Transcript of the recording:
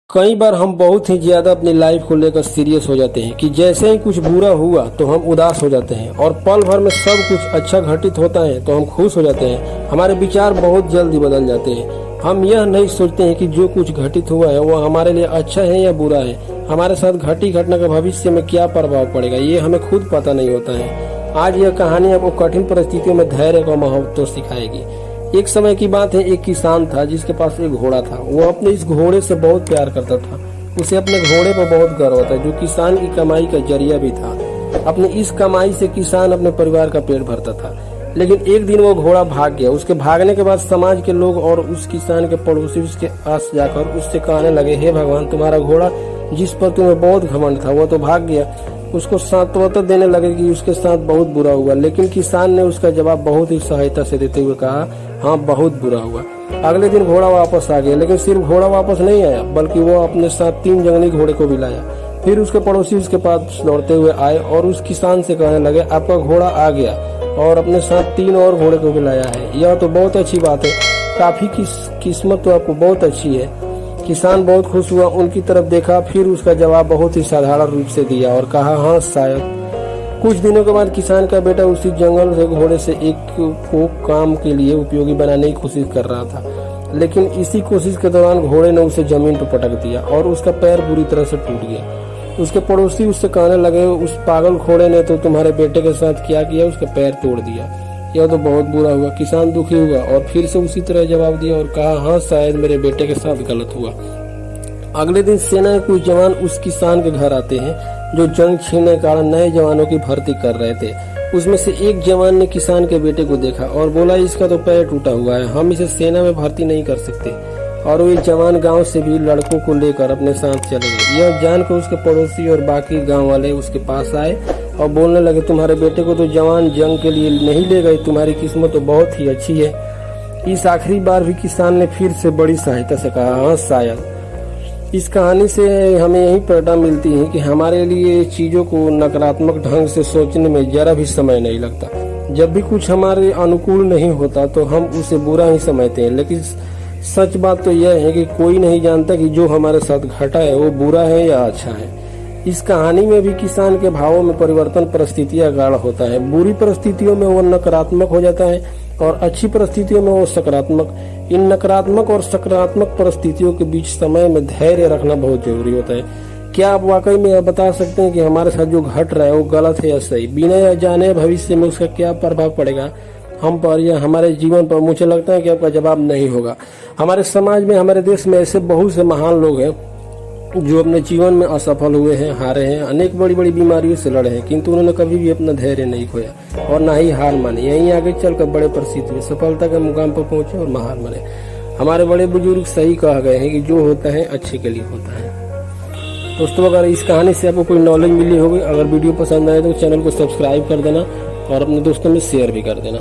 कई बार हम बहुत ही ज्यादा अपनी लाइफ को लेकर सीरियस हो जाते हैं कि जैसे ही कुछ बुरा हुआ तो हम उदास हो जाते हैं और पल भर में सब कुछ अच्छा घटित होता है तो हम खुश हो जाते हैं। हमारे विचार बहुत जल्दी बदल जाते हैं। हम यह नहीं सोचते हैं कि जो कुछ घटित हुआ है वो हमारे लिए अच्छा है या बुरा है। हमारे साथ घटी घटना का भविष्य में क्या प्रभाव पड़ेगा ये हमें खुद पता नहीं होता है। आज यह कहानी आपको कठिन परिस्थितियों में धैर्य का महत्व सिखाएगी। एक समय की बात है, एक किसान था जिसके पास एक घोड़ा था। वो अपने इस घोड़े से बहुत प्यार करता था। उसे अपने घोड़े पर बहुत गर्व था जो किसान की कमाई का जरिया भी था। अपनी इस कमाई से किसान अपने परिवार का पेट भरता था। लेकिन एक दिन वो घोड़ा भाग गया। उसके भागने के बाद समाज के लोग और उस किसान के पड़ोसी उसके पास जाकर उससे कहने लगे, हे भगवान, तुम्हारा घोड़ा जिस पर तुम्हें बहुत घमंड था वो तो भाग गया। उसको सांत्वना देने लगे कि उसके साथ बहुत बुरा हुआ। लेकिन किसान ने उसका जवाब बहुत ही सहायता से देते हुए कहा, हाँ, बहुत बुरा हुआ। अगले दिन घोड़ा वापस आ गया, लेकिन सिर्फ घोड़ा वापस नहीं आया बल्कि वो अपने साथ 3 जंगली घोड़े को भी लाया। फिर उसके पड़ोसी उसके पास दौड़ते हुए आए और उस किसान से कहने लगे, आपका घोड़ा आ गया और अपने साथ 3 और घोड़े को भी लाया है। यह तो बहुत अच्छी बात है, काफी किस्मत तो आपको बहुत अच्छी है। किसान बहुत खुश हुआ, उनकी तरफ देखा, फिर उसका जवाब बहुत ही साधारण रूप से दिया और कहा, हाँ शायद। कुछ दिनों के बाद किसान का बेटा उसी जंगल से घोड़े से एक को काम के लिए उपयोगी बनाने की कोशिश कर रहा था। लेकिन इसी कोशिश के दौरान घोड़े ने उसे जमीन पर पटक दिया और उसका पैर बुरी तरह से टूट गया। उसके पड़ोसी उससे कहने लगे, उस पागल घोड़े ने तो तुम्हारे बेटे के साथ क्या किया, उसके पैर तोड़ दिया। यह तो बहुत बुरा हुआ। किसान दुखी हुआ और फिर से उसी तरह जवाब दिया और कहा, हाँ शायद मेरे बेटे के साथ गलत हुआ। अगले दिन सेना के कुछ जवान उस किसान के घर आते हैं जो जंग छिड़ने के कारण नए जवानों की भर्ती कर रहे थे। उसमें से एक जवान ने किसान के बेटे को देखा और बोला, इसका तो पैर टूटा हुआ है, हम इसे सेना में भर्ती नहीं कर सकते। और वो जवान गांव से भी लड़कों को लेकर अपने साथ चले गए। यह जानकर उसके पड़ोसी और बाकी गांव वाले उसके पास आए और बोलने लगे, तुम्हारे बेटे को तो जवान जंग के लिए नहीं ले गए, तुम्हारी किस्मत तो बहुत ही अच्छी है। इस आखिरी बार भी किसान ने फिर से बड़ी सहायता से कहा, हाँ शायद। इस कहानी से हमें यही प्रेरणा मिलती है कि हमारे लिए चीजों को नकारात्मक ढंग से सोचने में जरा भी समय नहीं लगता। जब भी कुछ हमारे अनुकूल नहीं होता तो हम उसे बुरा ही समझते हैं। लेकिन सच बात तो यह है कि कोई नहीं जानता कि जो हमारे साथ घटा है वो बुरा है या अच्छा है। इस कहानी में भी किसान के भावों में परिवर्तन परिस्थितियां गाढ़ होता है। बुरी परिस्थितियों में वो नकारात्मक हो जाता है और अच्छी परिस्थितियों में वो सकारात्मक। इन नकारात्मक और सकारात्मक परिस्थितियों के बीच समय में धैर्य रखना बहुत जरूरी होता है। क्या आप वाकई में बता सकते हैं कि हमारे साथ जो घट रहा है वो गलत है या सही? बिना जाने भविष्य में उसका क्या प्रभाव पड़ेगा हम पर या हमारे जीवन पर? मुझे लगता है कि आपका जवाब नहीं होगा। हमारे समाज में, हमारे देश में ऐसे बहुत से महान लोग हैं जो अपने जीवन में असफल हुए हैं, हारे हैं, अनेक बड़ी बड़ी बीमारियों से लड़े हैं, किंतु उन्होंने कभी भी अपना धैर्य नहीं खोया और ना ही हार मानी। यहीं आगे चलकर बड़े प्रसिद्ध हुए, सफलता के मुकाम पर पहुंचे और महान बने। हमारे बड़े बुजुर्ग सही कहा गए हैं कि जो होता है अच्छे के लिए होता है। दोस्तों, अगर इस कहानी से आपको कोई नॉलेज मिली होगी, अगर वीडियो पसंद आए तो चैनल को सब्सक्राइब कर देना और अपने दोस्तों में शेयर भी कर देना।